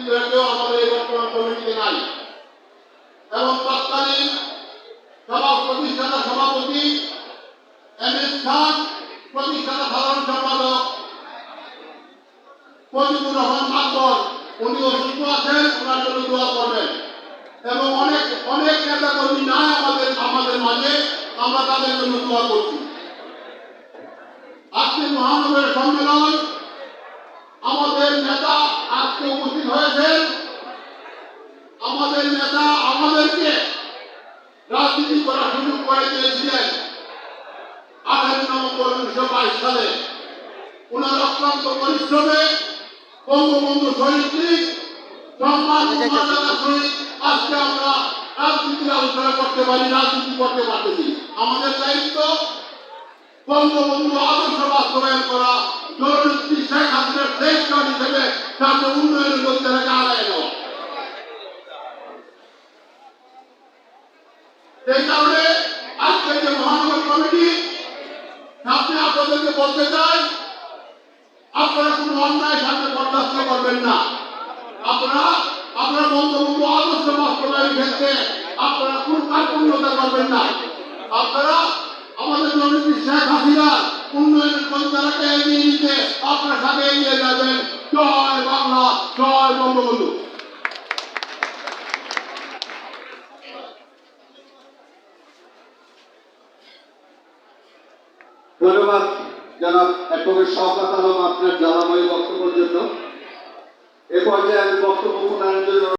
বিভাগেও আমাদের এই বর্তমান কমিটিতে নাই এবং তৎকালীন প্রতিষ্ঠাতা সভাপতি এম.এস. খান, প্রতিষ্ঠাতা সাধারণ সম্পাদক ফজিলুর রহমান আকবর, উনি অসুস্থ আছেন, ওনার জন্য দোয়া করবেন এবং অনেক অনেক নেতা কর্মী নাই আমাদের মাঝে, আমরা তাদের জন্য দোয়া করছি। আজকে মহানগরের সম্মেলন, আমাদের নেতা আজকে উপস্থিত হয়েছেন। আমাদের নেতা আমাদেরকে রাজনীতি করার সুযোগ করে দিয়েছিলেন 18 নভেম্বর 1922 সালে। ওনার অক্লান্ত পরিশ্রমে বঙ্গবন্ধু শহীদকে সম্মান মর্যাদার সহিত আজকে আমরা রাজনীতির আলোচনা করতে পারি, রাজনীতি করতে পারতেছি। আমাদের দায়িত্ব বঙ্গবন্ধু আদর্শ বাস্তবায়ন করা, জননেত্রী শেখ হাসিনার সেফগার্ড হিসেবে তাকে উন্নয়নের মধ্যে রেখে আগায় নেওয়া। এই কারণে আজকে যে মহানগর কমিটি, আপনি আপনাদেরকে বলতে চাই, আপনারা কোনো অন্যায় সামনে বরদাস্ত করবেন না। আপনারা বঙ্গবন্ধু আদর্শ বাস্তবায়ন ক্ষেত্রে আপনারা কোনো কার্পণ্যতা করবেন না। আপনারা আমাদের জননেত্রী শেখ হাসিনা উন্নয়নের পন্থাটাকে এগিয়ে নিতে আপনার সাথে এগিয়ে যাবেন। জয় বাংলা, জয় বঙ্গবন্ধু। ধন্যবাদ জনাব অ্যাডভোকেট শওকত আলম আপনার জ্বালাময়ী বক্তব্যের জন্য। এ পর্যায়ে আমি বক্তব্য প্রদানের জন্য